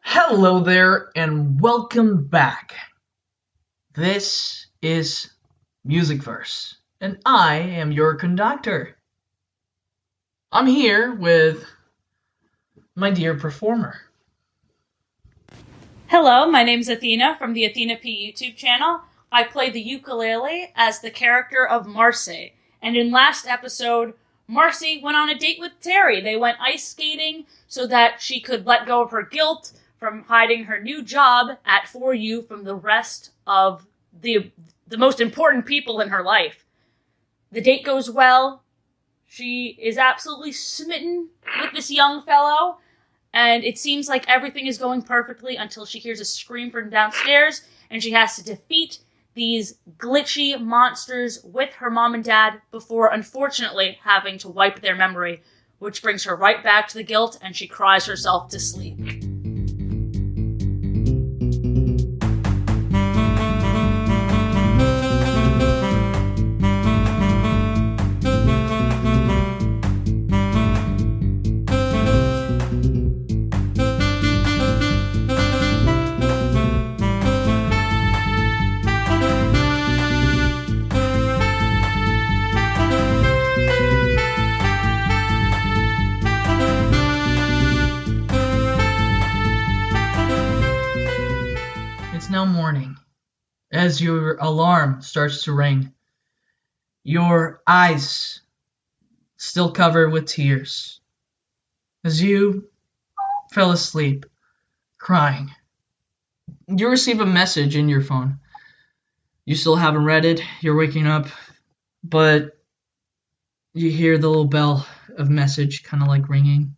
Hello there, and welcome back. This is MusicVerse, and I am your conductor. I'm here with my dear performer. Hello, my name's Athena from the Athena P YouTube channel. I play the ukulele as the character of Marcy. And in last episode, Marcy went on a date with Terry. They went ice skating so that she could let go of her guilt from hiding her new job at 4U from the rest of the most important people in her life. The date goes well. She is absolutely smitten with this young fellow, and it seems like everything is going perfectly until she hears a scream from downstairs, and she has to defeat these glitchy monsters with her mom and dad before, unfortunately, having to wipe their memory, which brings her right back to the guilt, and she cries herself to sleep. It's now morning. As your alarm starts to ring, your eyes still covered with tears. As you fell asleep, crying, you receive a message in your phone. You still haven't read it, you're waking up, but you hear the little bell of message kind of like ringing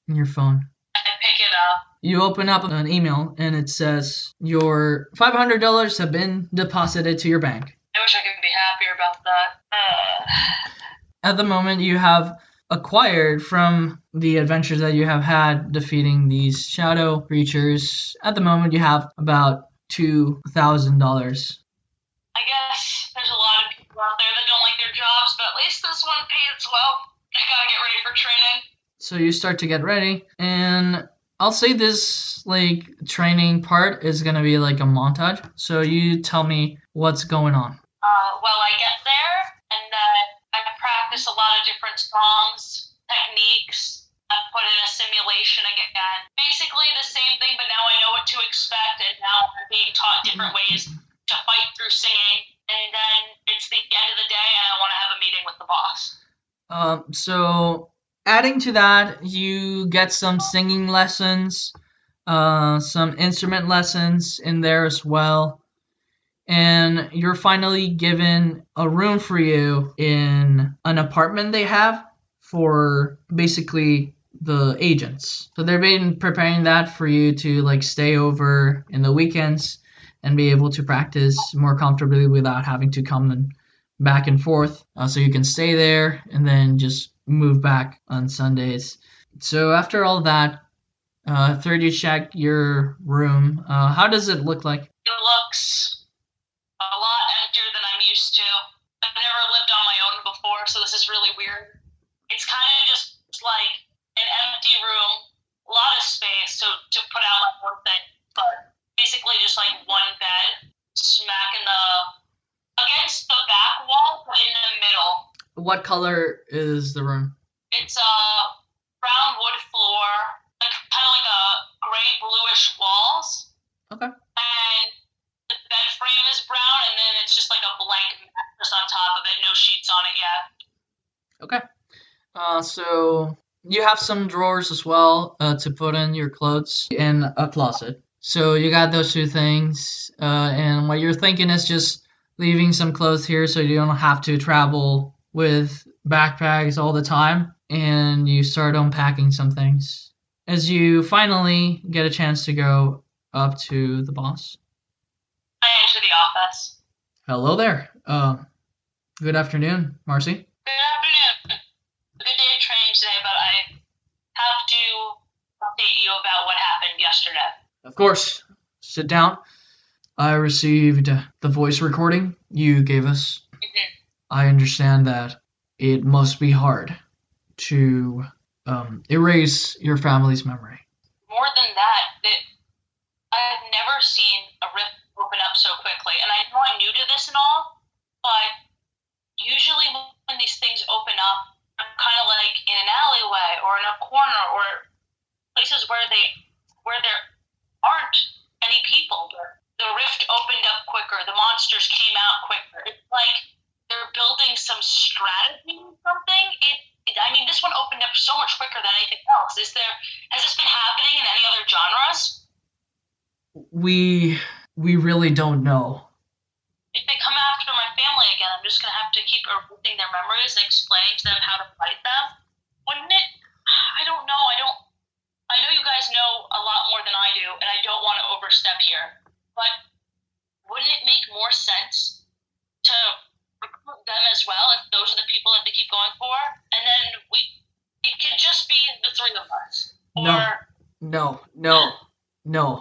in your phone. I pick it up. You open up an email and it says your $500 have been deposited to your bank. I wish I could be happier about that. At the moment, you have acquired from the adventures that you have had defeating these shadow creatures. At the moment, you have about $2,000. I guess there's a lot of people out there that don't like their jobs, but at least this one pays well. I gotta get ready for training. So you start to get ready, and I'll say this training part is gonna be like a montage. So you tell me what's going on. Well, I get there, and then I practice a lot of different songs, techniques. I put in a simulation again. Basically the same thing, but now I know what to expect, and now I'm being taught different ways to fight through singing. And then it's the end of the day, and I want to have a meeting with the boss. So adding to that, you get some singing lessons, some instrument lessons in there as well. And you're finally given a room for you in an apartment they have for basically the agents. So they've been preparing that for you to stay over in the weekends and be able to practice more comfortably without having to come back and forth. So you can stay there and then just move back on Sundays. So after all that, third you check your room. How does it look like? It looks a lot emptier than I'm used to. I've never lived on my own before, so this is really weird. It's kind of just like an empty room, a lot of space to put out my own thing, but basically just like one bed, smack in against the back wall, but in the middle. What color is the room? It's a brown wood floor, like kind of like a gray bluish walls. Okay. And the bed frame is brown, and then it's just like a blank mattress on top of it, no sheets on it yet. Okay. So you have some drawers as well to put in your clothes in a closet. So you got those two things, and what you're thinking is just leaving some clothes here so you don't have to travel with backpacks all the time, and you start unpacking some things as you finally get a chance to go up to the boss. I enter the office. Hello there. Good afternoon, Marcy. Good afternoon. Good day of training today, but I have to update you about what happened yesterday. Of course. Sit down. I received the voice recording you gave us. I understand that it must be hard to erase your family's memory. More than that, I've never seen a rift open up so quickly, and I know I'm new to this and all, but usually when these things open up, they're kind of like in an alleyway or in a corner or places where there aren't any people. The rift opened up quicker. The monsters came out quicker. It's like they're building some strategy or something. I mean, this one opened up so much quicker than anything else. Has this been happening in any other genres? We really don't know. If they come after my family again, I'm just gonna have to keep erasing their memories and explaining to them how to fight them. Wouldn't it? I don't know. I know you guys know a lot more than I do, and I don't want to overstep here. But wouldn't it make more sense to recruit them as well if those are the people that they keep going for? And then it could just be the three of us. No.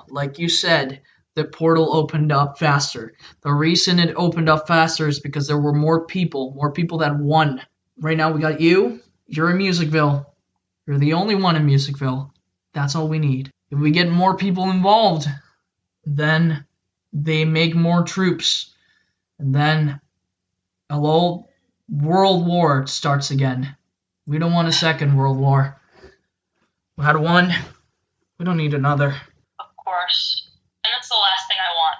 Like you said, the portal opened up faster. The reason it opened up faster is because there were more people that won. Right now we got you. You're in Musicville. You're the only one in Musicville. That's all we need. If we get more people involved, then they make more troops. And then a whole world war starts again. We don't want a second world war. We had one. We don't need another. Of course. And that's the last thing I want.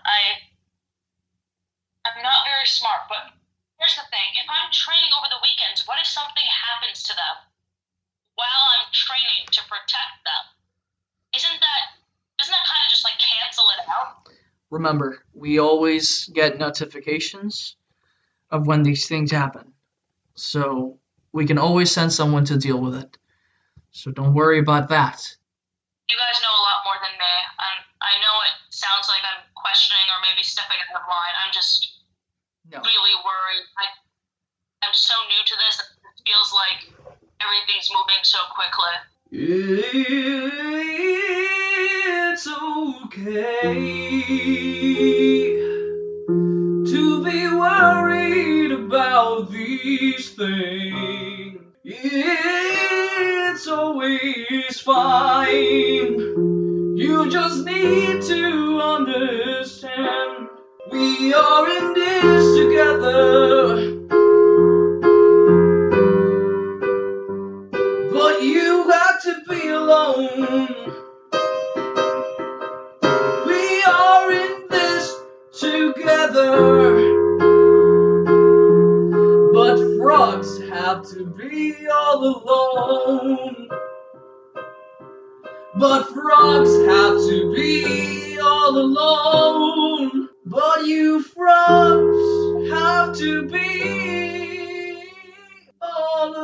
I'm not very smart, but here's the thing. If I'm training over the weekends, what if something happens to them while I'm training to protect them? Doesn't that kind of just like cancel it out? Remember, we always get notifications of when these things happen. So we can always send someone to deal with it. So don't worry about that. You guys know a lot more than me. I know it sounds like I'm questioning or maybe stepping out of line. I'm just really worried. I'm so new to this. It feels like everything's moving so quickly. It's okay to be worried about these things. It's always fine. You just need to understand. We are in this together. But you got to be alone. We are in this together. But frogs have to be all alone. But frogs have to be all alone. But you frogs have to be all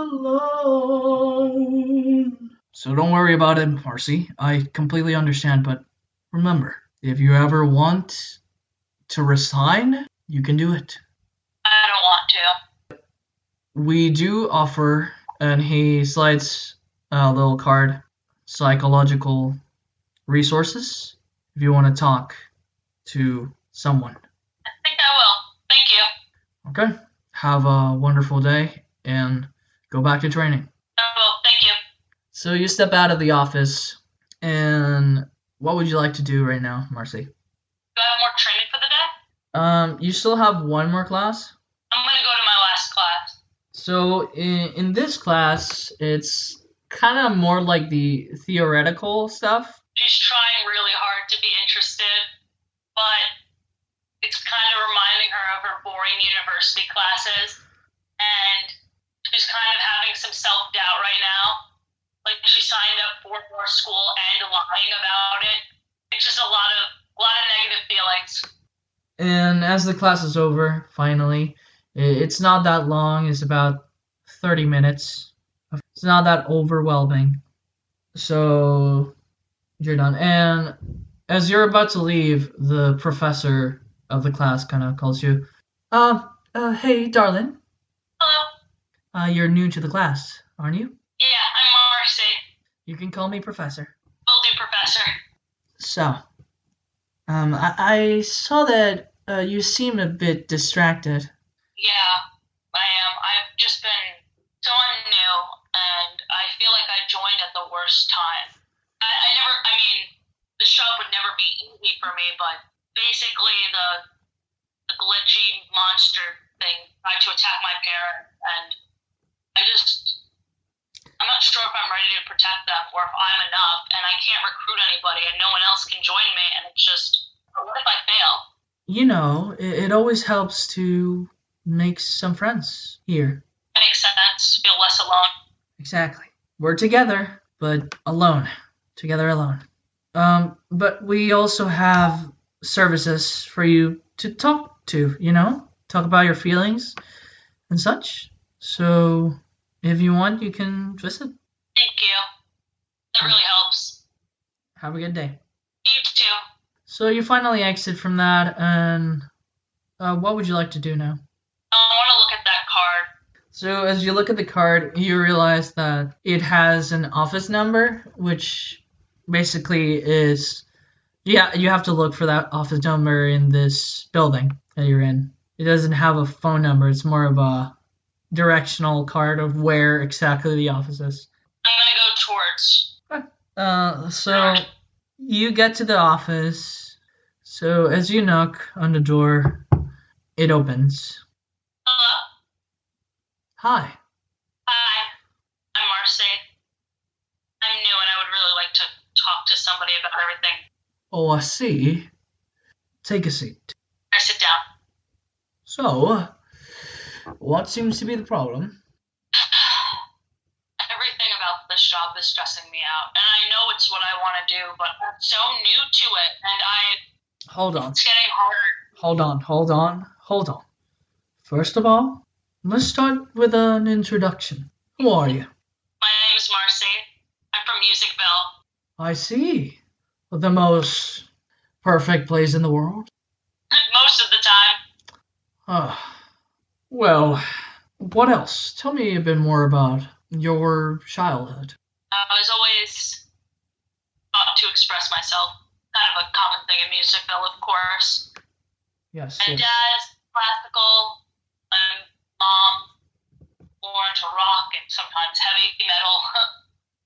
alone. So don't worry about it, Marcy. I completely understand, but remember, if you ever want to resign, you can do it. I don't want to. We do offer, and he slides a little card, psychological resources, if you want to talk to someone. I think I will. Thank you. Okay. Have a wonderful day, and go back to training. I will. Thank you. So you step out of the office, and what would you like to do right now, Marcy? Do I have more training for the day? You still have one more class? I'm going to go to my last class. So in this class, it's kind of more like the theoretical stuff. She's trying really hard to be interested, but it's kind of reminding her of her boring university classes, and she's kind of having some self-doubt right now. Like, she signed up for more school and lying about it. It's just a lot of negative feelings. And as the class is over, finally, it's not that long. It's about 30 minutes. It's not that overwhelming. So you're done. And as you're about to leave, the professor of the class kind of calls you. Hey, darling. Hello. You're new to the class, aren't you? Yeah, I'm Marcy. You can call me Professor. Will do, Professor. So, I saw that you seem a bit distracted. Yeah, I am. I've just been... So I'm new, and I feel like I joined at the worst time. I mean, this job would never be easy for me, but basically the glitchy monster thing tried to attack my parents, and I'm not sure if I'm ready to protect them or if I'm enough, and I can't recruit anybody, and no one else can join me, and it's just, what if I fail? You know, it always helps to make some friends here. It makes sense. Feel less alone. Exactly. We're together, but alone. Together alone. But we also have services for you to talk to, talk about your feelings and such. So if you want, you can visit. Thank you. That really helps. Have a good day. You too. So you finally exit from that, and what would you like to do now? I want to look at that card. So as you look at the card, you realize that it has an office number, which basically is, yeah, you have to look for that office number in this building that you're in. It doesn't have a phone number. It's more of a directional card of where exactly the office is. I'm going to go towards. So you get to the office. So as you knock on the door, it opens. Hello? Hi. Hi. I'm Marcy. I'm new and I would really like to talk to somebody about everything. Oh, I see. Take a seat. I sit down. So, what seems to be the problem? Everything about this job is stressing me out, and I know it's what I want to do, but I'm so new to it, and Hold on. it's getting harder. Hold on. First of all, let's start with an introduction. Who are you? My name is Marcy. I'm from MusicVerse. I see. The most perfect place in the world? Most of the time. Well, what else? Tell me a bit more about your childhood. I was always taught to express myself. Kind of a common thing in MusicVerse, of course. Yes. My dad's classical, and mom more into rock and sometimes heavy metal.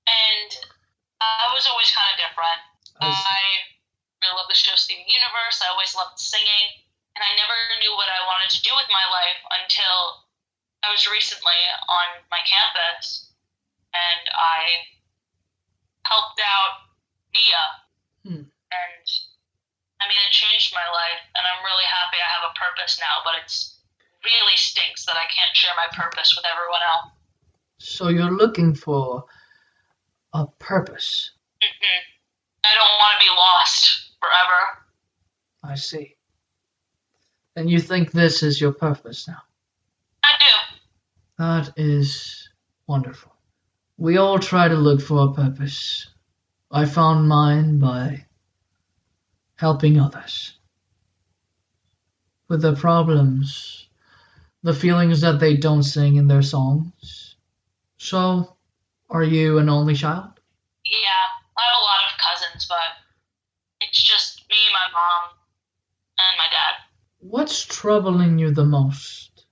And I was always kind of different. I really loved the show Steven Universe. I always loved singing. And I never knew what I wanted to do with my life until I was recently on my campus. And I helped out Mia. And I mean, it changed my life. And I'm really happy I have a purpose now. But it's really stinks that I can't share my purpose with everyone else. So you're looking for a purpose? Mm-hmm. I don't want to be lost forever. I see. And you think this is your purpose now? I do. That is wonderful. We all try to look for a purpose. I found mine by helping others with their problems, the feelings that they don't sing in their songs. So, are you an only child? Yeah, I have a lot of cousins, but it's just me, my mom, and my dad. What's troubling you the most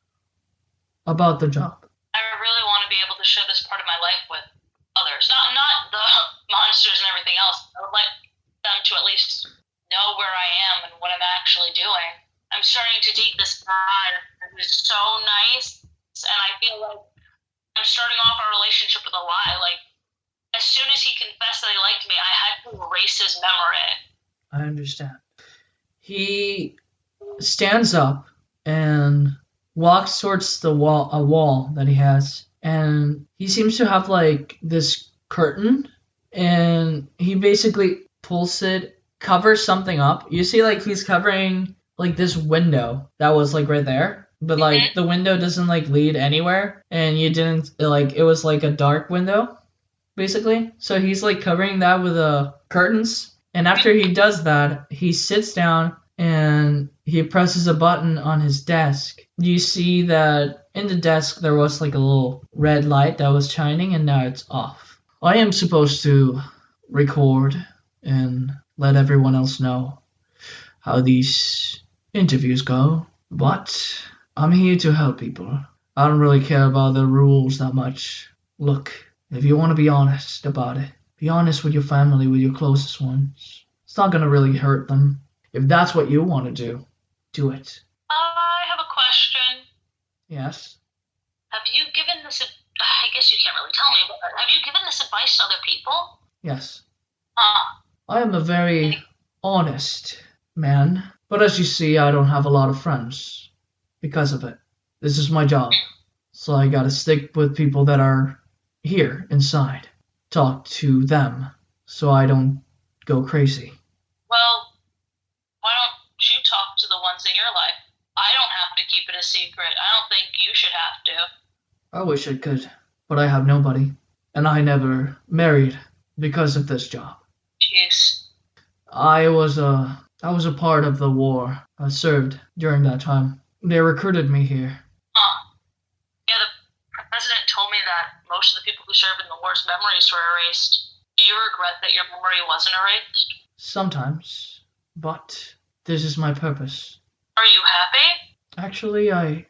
about the job? I really want to be able to share this part of my life with others. Not the monsters and everything else. I would like them to at least know where I am and what I'm actually doing. I'm starting to date this guy who's so nice, and I feel like I'm starting off our relationship with a lie. Like, as soon as he confessed that he liked me, I had to erase his memory. I understand. He stands up and walks towards a wall that he has, and he seems to have like this curtain, and he basically pulls it, covers something up. You see, like, he's covering like this window that was like right there, but like the window doesn't like lead anywhere, and you didn't like, it was like a dark window basically. So he's like covering that with curtains, and after he does that, he sits down and he presses a button on his desk. You see that in the desk there was like a little red light that was shining, and now it's off. I am supposed to record and let everyone else know how these interviews go, but I'm here to help people. I don't really care about the rules that much. Look, if you want to be honest about it, be honest with your family, with your closest ones. It's not going to really hurt them. If that's what you want to do it. I have a question. Yes? Have you given this? I guess you can't really tell me, but have you given this advice to other people? Yes. Huh. I am a very honest man, but as you see, I don't have a lot of friends because of it. This is my job, so I gotta stick with people that are here inside. Talk to them, so I don't go crazy. Well, why don't you talk to the ones in your life? I don't have to keep it a secret. I don't think you should have to. I wish I could, but I have nobody, and I never married because of this job. Jeez. I was a part of the war. I served during that time. They recruited me here. Yeah, the president told me that most of the people who served in the war's memories were erased. Do you regret that your memory wasn't erased? Sometimes, but this is my purpose. Are you happy? Actually, I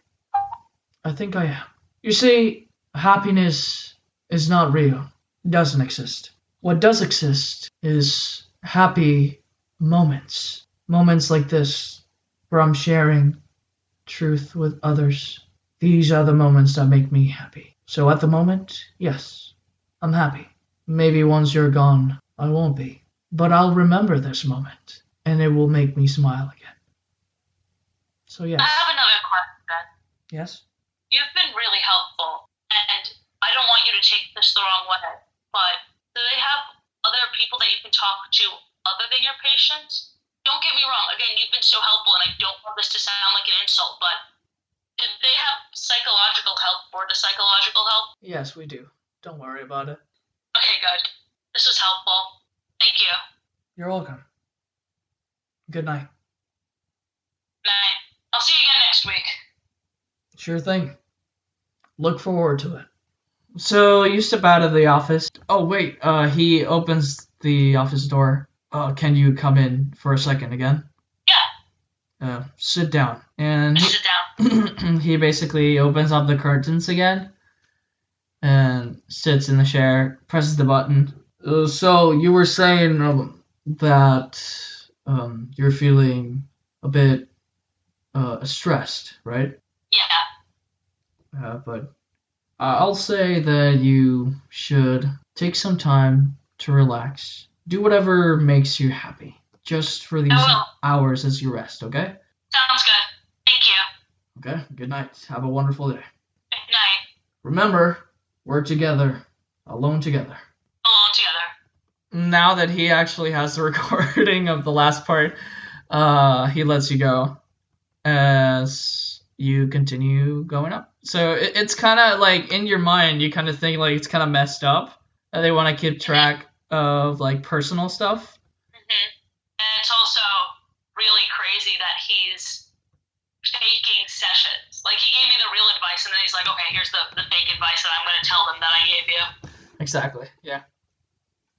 think I am. You see, happiness is not real. It doesn't exist. What does exist is happy moments. Moments like this, where I'm sharing truth with others. These are the moments that make me happy. So at the moment, yes, I'm happy. Maybe once you're gone, I won't be. But I'll remember this moment, and it will make me smile again. So yes. I have another question. Yes? You've been really helpful, and I don't want you to take this the wrong way, but do they have other people that you can talk to other than your patients? Don't get me wrong, again, you've been so helpful, and I don't want this to sound like an insult, but did they have psychological help or the psychological help? Yes, we do. Don't worry about it. Okay, good. This was helpful. Thank you. You're welcome. Good night. Night. I'll see you again next week. Sure thing. Look forward to it. So you step out of the office. Oh wait, he opens the office door. Can you come in for a second again? Yeah. Sit down. And Sit down. he basically opens up the curtains again and sits in the chair, presses the button. So you were saying that you're feeling a bit stressed, right? Yeah. But I'll say that you should take some time to relax. Do whatever makes you happy, just for these hours as you rest, okay? Sounds good. Thank you. Okay, good night. Have a wonderful day. Good night. Remember, work together, alone together. Alone together. Now that he actually has the recording of the last part, he lets you go as you continue going up. So it's kind of like in your mind, you kind of think like it's kind of messed up. They want to keep track of like personal stuff. And it's also really crazy that he's faking sessions. Like he gave me the real advice, and then he's like, "Okay, here's the fake advice that I'm going to tell them that I gave you." Exactly. Yeah.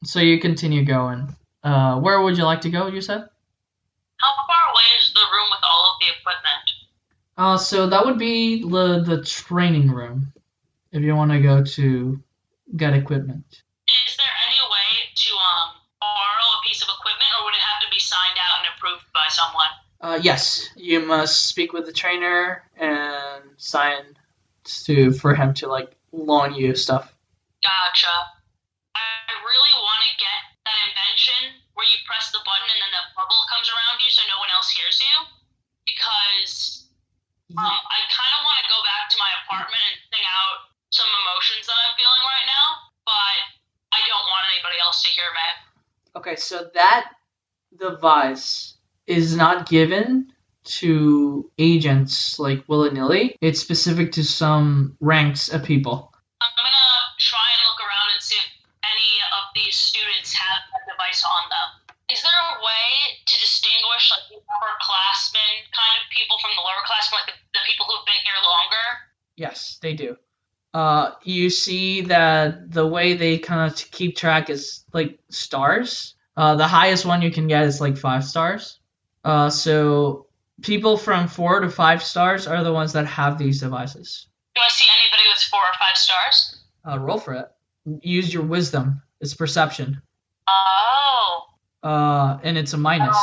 So you continue going. Where would you like to go? You said. How far away is the room with all of the equipment? So that would be the training room, if you want to go to get equipment. Is there any way to borrow a piece of equipment, or would it have to be signed out and approved by someone? Yes, you must speak with the trainer and sign for him to like loan you stuff. Gotcha. I really want to get that invention where you press the button and then the bubble comes around you so no one else hears you, because I kind of want to go back to my apartment and sing out some emotions that I'm feeling right now, but I don't want anybody else to hear me. Okay, so that device is not given to agents like willy-nilly. It's specific to some ranks of people. I'm going to try and look around and see if any of these students have that device on them. Is there a way to distinguish like the upperclassmen kind of people from the lowerclassmen, like the people who've been here longer? Yes, they do. You see that the way they kind of keep track is like stars. The highest one you can get is like 5 stars. So people from 4 to 5 stars are the ones that have these devices. Do I see anybody with 4 or 5 stars? Roll for it. Use your wisdom. It's perception. Oh. And it's a minus.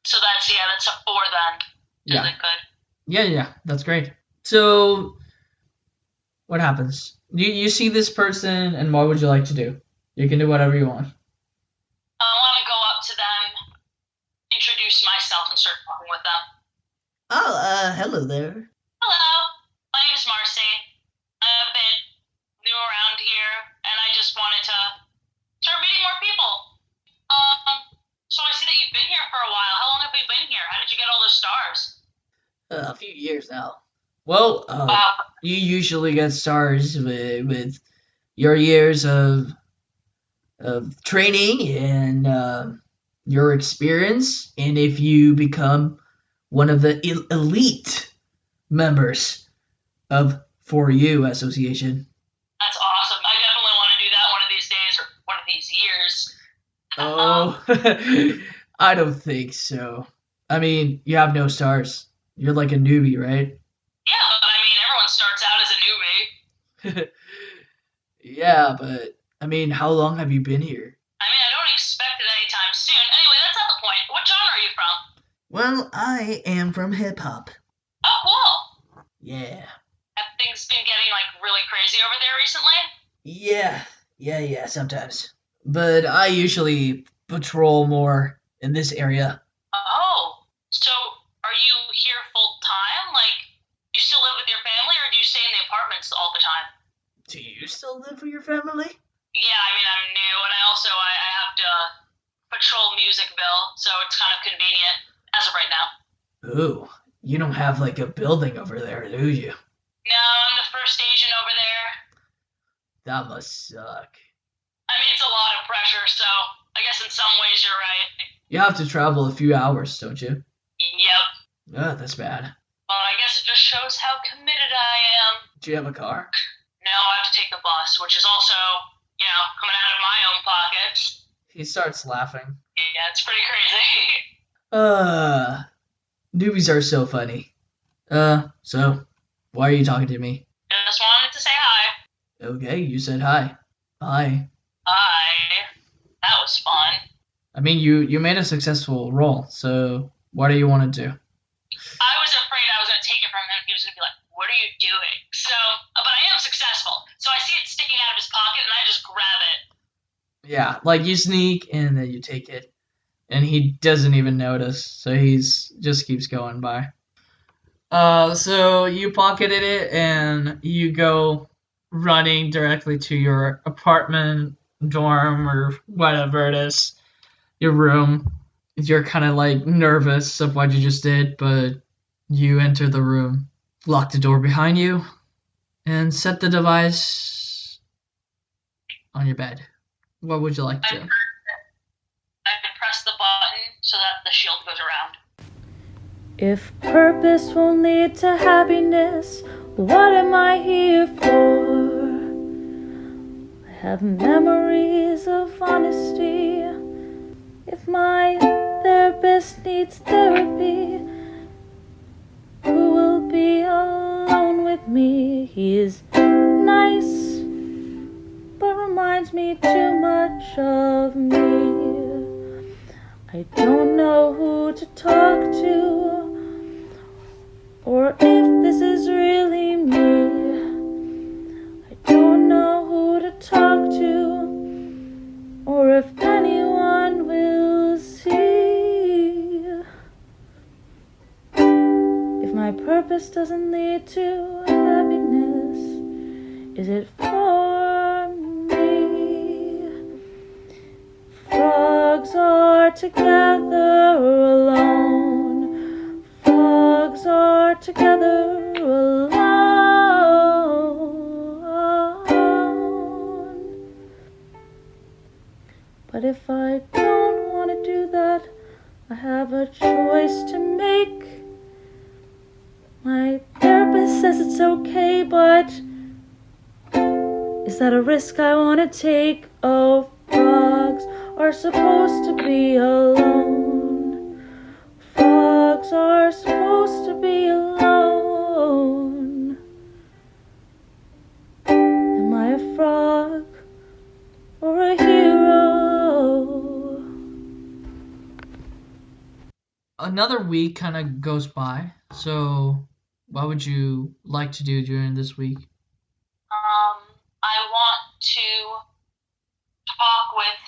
So that's a 4 then. Is Yeah. it good? Yeah, that's great. So, what happens? You see this person, and what would you like to do? You can do whatever you want. I want to go up to them, introduce myself, and start talking with them. Oh, hello there. Hello, my name is Marcy. I'm a bit new around here, and I just wanted to start meeting more people. So I see that you've been here for a while. How long have you been here? How did you get all those stars? A few years now. Well, Wow. you usually get stars with your years of training and your experience, and if you become one of the elite members of For You Association. That's awesome. I definitely want to do that one of these days or one of these years. Oh, I don't think so. I mean, you have no stars. You're like a newbie, right? Yeah, but I mean, everyone starts out as a newbie. Yeah, but I mean, how long have you been here? I mean, I don't expect it anytime soon. Anyway, that's not the point. What genre are you from? Well, I am from hip hop. Oh, cool. Yeah. Have things been getting like really crazy over there recently? Yeah, sometimes. But I usually patrol more in this area. Oh, so are you here full time? Like, you still live with your family, or do you stay in the apartments all the time? Do you still live with your family? Yeah, I mean, I'm new, and I have to patrol MusicVille, so it's kind of convenient as of right now. Ooh, you don't have like a building over there, do you? No, I'm the first agent over there. That must suck. I mean, it's a lot of pressure, so I guess in some ways you're right. You have to travel a few hours, don't you? Yep. Oh, that's bad. Well, I guess it just shows how committed I am. Do you have a car? No, I have to take the bus, which is also, coming out of my own pockets. He starts laughing. Yeah, it's pretty crazy. Uh, Newbies are so funny. So, why are you talking to me? Just wanted to say hi. Okay, you said hi. Bye. Hi. That was fun. I mean, you made a successful roll, so what do you want to do? I was afraid I was going to take it from him. He was going to be like, what are you doing? So, but I am successful. So I see it sticking out of his pocket, and I just grab it. Yeah, like you sneak and then you take it, and he doesn't even notice, so he's just keeps going by. So you pocketed it and you go running directly to your apartment, dorm, or whatever it is, your room. You're kind of like nervous of what you just did, but you enter the room, lock the door behind you, and set the device on your bed. What would you like to do? I press the button so that the shield goes around. If purpose won't lead to happiness, what am I here for? I have memories of honesty. If my therapist needs therapy, who will be alone with me? He is nice, but reminds me too much of me. I don't know who to talk to, or if this is really me. I don't know who to talk to, or if anyone will see. If my purpose doesn't lead to happiness, is it for me? Frogs are together alone. Frogs are together alone. But if I don't want to do that, I have a choice to make. My therapist says it's okay, but is that a risk I want to take? Oh, frogs are supposed to be alone. Frogs are supposed to be alone. Am I a frog or a hero? another week kind of goes by. So, what would you like to do during this week? I want to talk with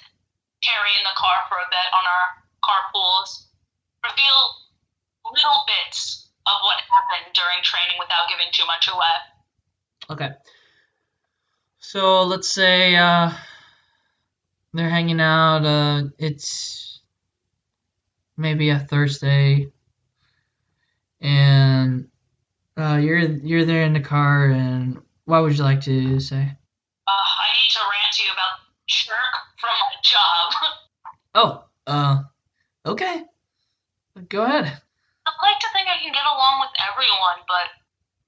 Terry in the car for a bit on our carpools, reveal little bits of what happened during training without giving too much away. Okay. So let's say they're hanging out. It's maybe a Thursday, and you're there in the car. And what would you like to say? I need to rant to you about jerk from my job. Oh, okay. Go ahead. I like to think I can get along with everyone, but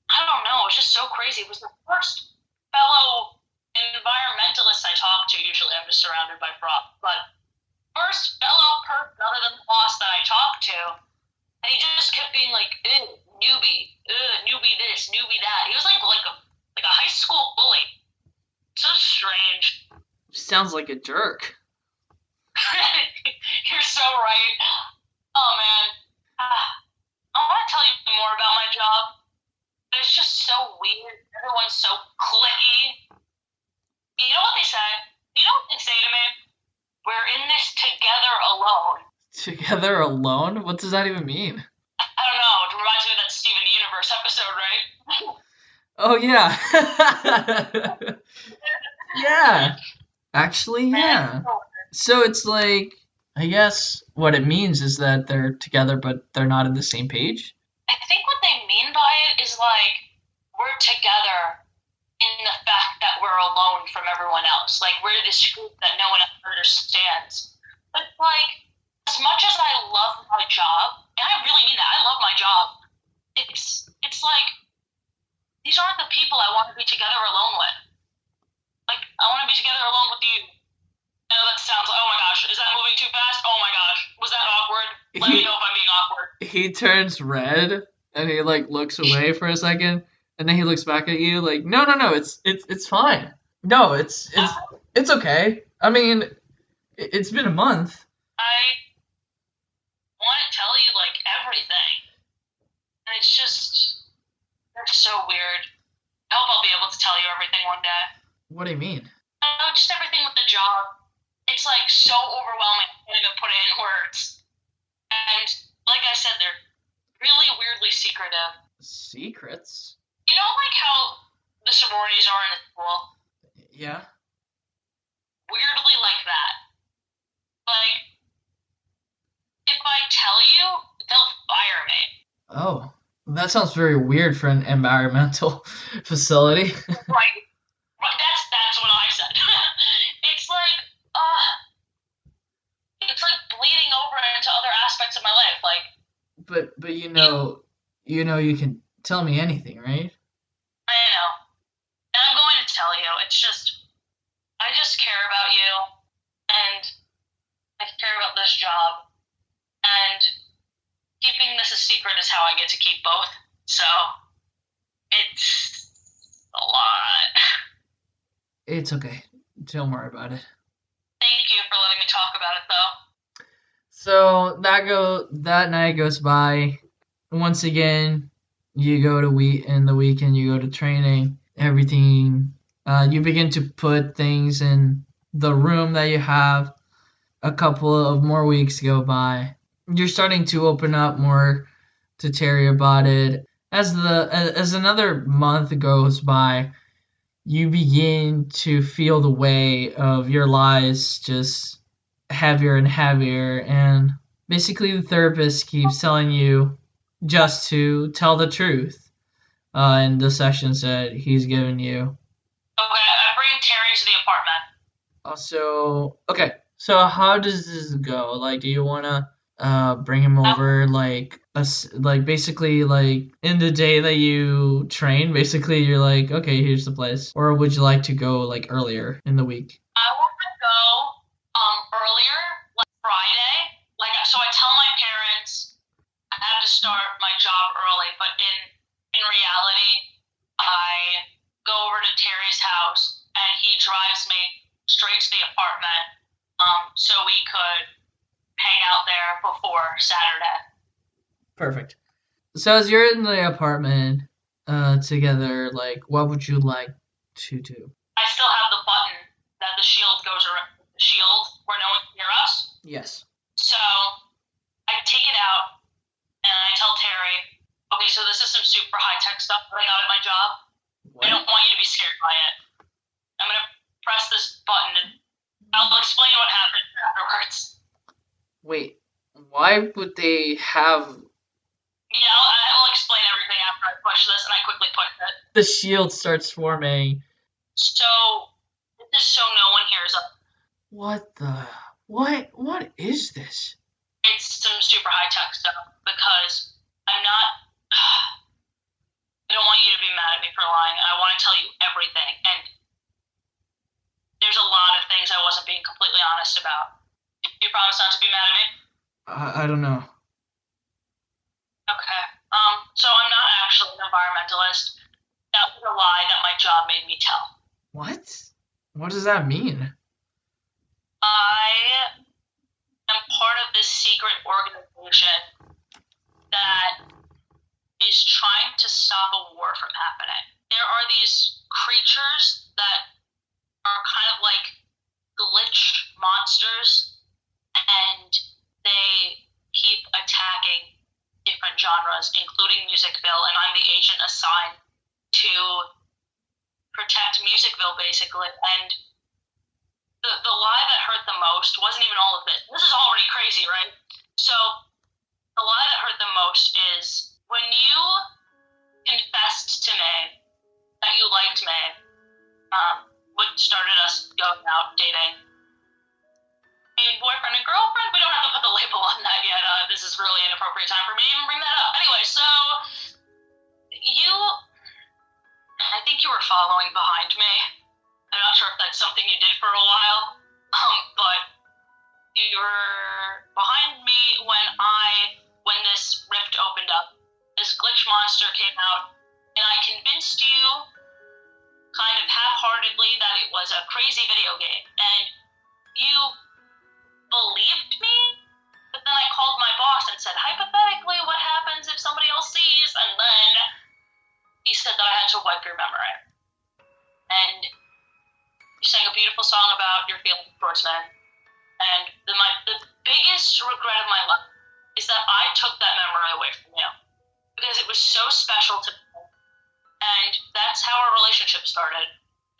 I don't know. It's just so crazy. It was the first fellow environmentalist I talked to. Usually I'm just surrounded by froth, but first fellow person other than the boss that I talked to, and he just kept being like, newbie, newbie this, newbie that. He was like a high school bully. So strange. Sounds like a jerk. You're so right. Oh man. I want to tell you more about my job. But it's just so weird. Everyone's so cliquey. You know what they say? You know what they say to me? We're in this together alone. Together alone? What does that even mean? I don't know. It reminds me of that Steven Universe episode, right? Oh, yeah. Yeah. Actually, yeah. So it's like, I guess what it means is that they're together, but they're not on the same page. I think what they mean by it is like, we're together in the fact that we're alone from everyone else. Like, we're this group that no one understands. But like, as much as I love my job, and I really mean that, I love my job, it's like, these aren't the people I want to be together alone with. Like, I want to be together alone with you. I know that sounds like, oh my gosh, is that moving too fast? Oh my gosh, was that awkward? Let me know if I'm being awkward. He turns red and he like looks away for a second, and then he looks back at you like, no, it's fine. No, it's okay. I mean, it's been a month. I want to tell you like everything, and it's just, they're so weird. I hope I'll be able to tell you everything one day. What do you mean? Just everything with the job. It's like so overwhelming. I can't even put it in words. And like I said, they're really weirdly secretive. Secrets? You know, like how the sororities are in the school? Yeah. Weirdly like that. Like, if I tell you, they'll fire me. Oh, that sounds very weird for an environmental facility. Right. That's what I said. It's like, it's like bleeding over into other aspects of my life. Like, But you can tell me anything, right? I know. And I'm going to tell you. It's just, I just care about you, and I care about this job, and keeping this a secret is how I get to keep both. So, it's a lot. It's okay. Don't worry about it. Thank you for letting me talk about it, though. So that night goes by. Once again, you go to in the weekend. You go to training. Everything. You begin to put things in the room that you have. A couple of more weeks go by. You're starting to open up more to Terry about it. As another month goes by, you begin to feel the weight of your lies just heavier and heavier, and basically the therapist keeps telling you just to tell the truth in the sessions that he's given you. Okay, I bring Terry to the apartment. Also, okay, so how does this go? Like, do you want to bring him over, like basically like in the day that you train, basically you're like, okay, here's the place, or would you like to go like earlier in the week? I want to go earlier, like Friday. Like, so I tell my parents I have to start my job early, but in reality, I go over to Terry's house and he drives me straight to the apartment, so we could hang out there before Saturday. Perfect. So as you're in the apartment together, like, what would you like to do? I still have the button that the shield goes around. The shield where no one can hear us. Yes. So I take it out and I tell Terry, okay, so this is some super high tech stuff that I got at my job. I don't want you to be scared by it. I'm gonna press this button and I'll explain what happened afterwards. Wait, why would they have Yeah, I'll explain everything after I push this, and I quickly push it. the shield starts forming? So, just so no one hears us. What is this? It's some super high tech stuff because I'm not. I don't want you to be mad at me for lying. I want to tell you everything, and there's a lot of things I wasn't being completely honest about. You promise not to be mad at me? I don't know. Okay. So I'm not actually an environmentalist. That was a lie that my job made me tell. What? What does that mean? I am part of this secret organization that is trying to stop a war from happening. There are these creatures that are kind of like glitch monsters, and they keep attacking different genres, including Musicville, and I'm the agent assigned to protect Musicville, basically. And the lie that hurt the most wasn't even all of it. This is already crazy, right? So the lie that hurt the most is when you confessed to me that you liked me, what started us going out dating. I mean, boyfriend and girlfriend, we don't have to put the label on that yet. This is really an appropriate time for me to even bring that up. Anyway, so I think you were following behind me. I'm not sure if that's something you did for a while, but you were behind me when this rift opened up. This glitch monster came out, and I convinced you, kind of half-heartedly, that it was a crazy video game, and you believed me, but then I called my boss and said, hypothetically, what happens if somebody else sees? And then he said that I had to wipe your memory. And you sang a beautiful song about your feelings towards men. And the biggest regret of my life is that I took that memory away from you. Because it was so special to me. And that's how our relationship started.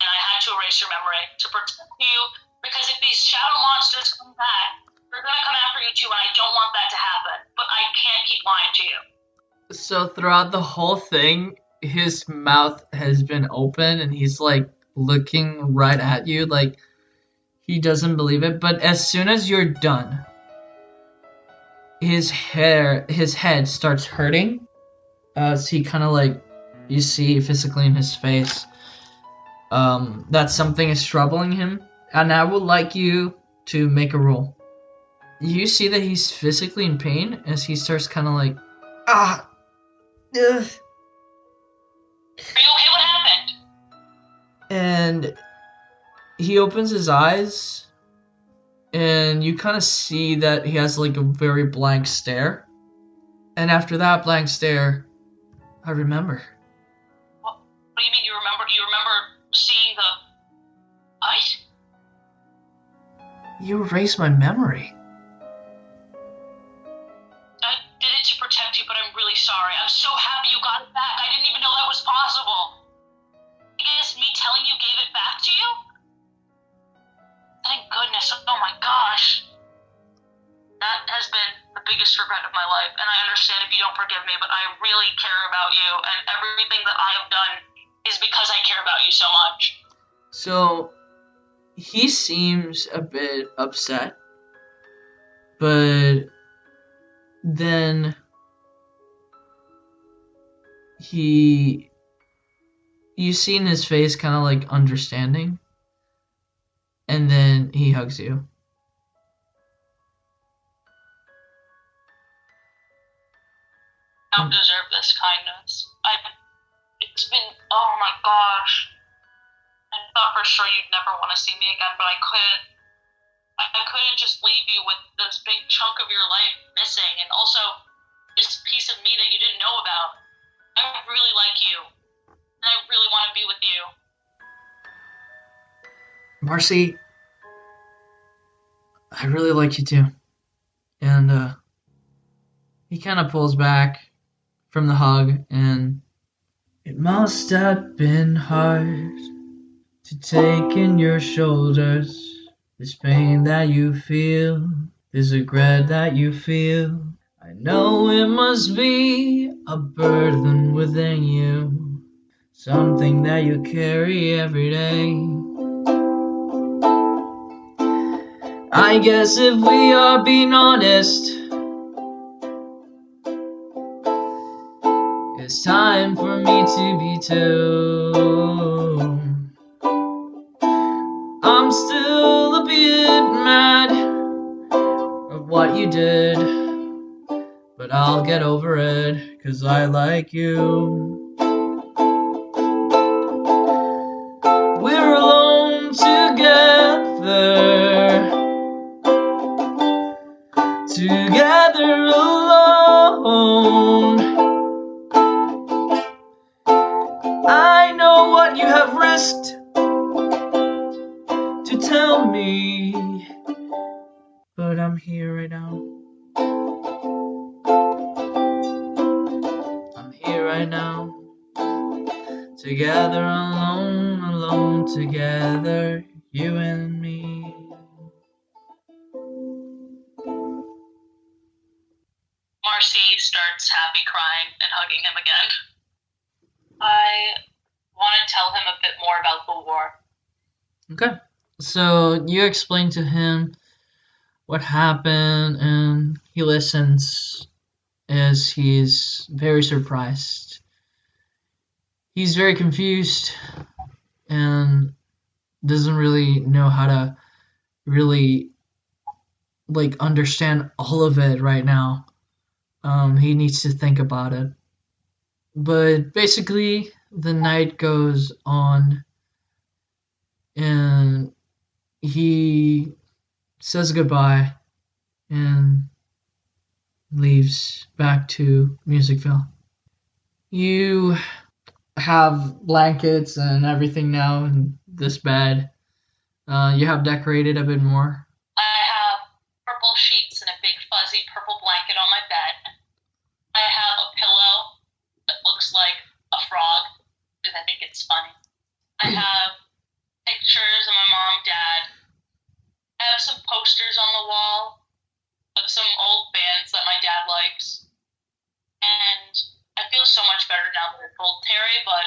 And I had to erase your memory to protect you, because if these shadow monsters come back, they're going to come after you too, and I don't want that to happen. But I can't keep lying to you. So throughout the whole thing, his mouth has been open and he's like looking right at you like he doesn't believe it. But as soon as you're done, his head starts hurting as he kind of like, you see physically in his face that something is troubling him. And I would like you to make a roll. You see that he's physically in pain as he starts kind of like, ugh. Are you okay? What happened? And he opens his eyes, and you kind of see that he has like a very blank stare. And after that blank stare, I remember. What do you mean you remember? You remember seeing the light? You erased my memory. I did it to protect you, but I'm really sorry. I'm so happy you got it back. I didn't even know that was possible. I guess me telling you gave it back to you? Thank goodness. Oh my gosh. That has been the biggest regret of my life, and I understand if you don't forgive me, but I really care about you, and everything that I have done is because I care about you so much. So he seems a bit upset, but then you see in his face kind of like understanding, and then he hugs you. I don't deserve this kindness. It's been, oh my gosh. I thought for sure you'd never want to see me again, but I couldn't. I couldn't just leave you with this big chunk of your life missing. And also, this piece of me that you didn't know about. I really like you, and I really want to be with you. Marcy, I really like you too. And he kind of pulls back from the hug, and it must have been hard to take in your shoulders this pain that you feel, this regret that you feel. I know it must be a burden within you, something that you carry every day. I guess if we are being honest, it's time for me to be too. I'm still a bit mad of what you did, but I'll get over it, 'cause I like you. We're alone together alone. I know what you have risked to tell me, but I'm here right now. I'm here right now. Together alone, alone together, you and me. Marcy starts happy crying and hugging him again. I want to tell him a bit more about the war. Okay. So you explain to him what happened, and he listens as he's very surprised. He's very confused and doesn't really know how to really understand all of it right now. He needs to think about it. But basically, the night goes on, and he says goodbye and leaves back to Musicville. You have blankets and everything now in this bed. You have decorated a bit more. I have purple sheets and a big fuzzy purple blanket on my bed. I have a pillow that looks like a frog, because I think it's funny. I have pictures of my mom, dad. I have some posters on the wall of some old bands that my dad likes. And I feel so much better now that I told Terry, but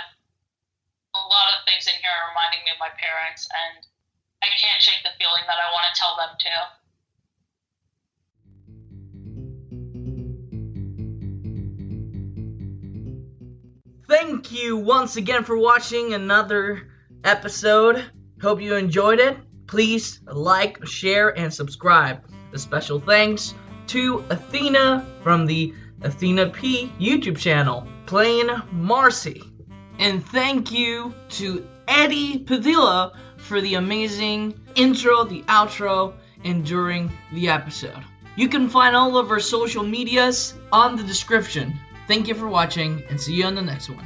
a lot of things in here are reminding me of my parents, and I can't shake the feeling that I want to tell them too. Thank you once again for watching another episode. Hope you enjoyed it. Please like, share, and subscribe. A special thanks to Athena from the Athena P YouTube channel, playing Marcy. And thank you to Eddie Padilla for the amazing intro, the outro, and during the episode. You can find all of our social medias on the description. Thank you for watching, and see you on the next one.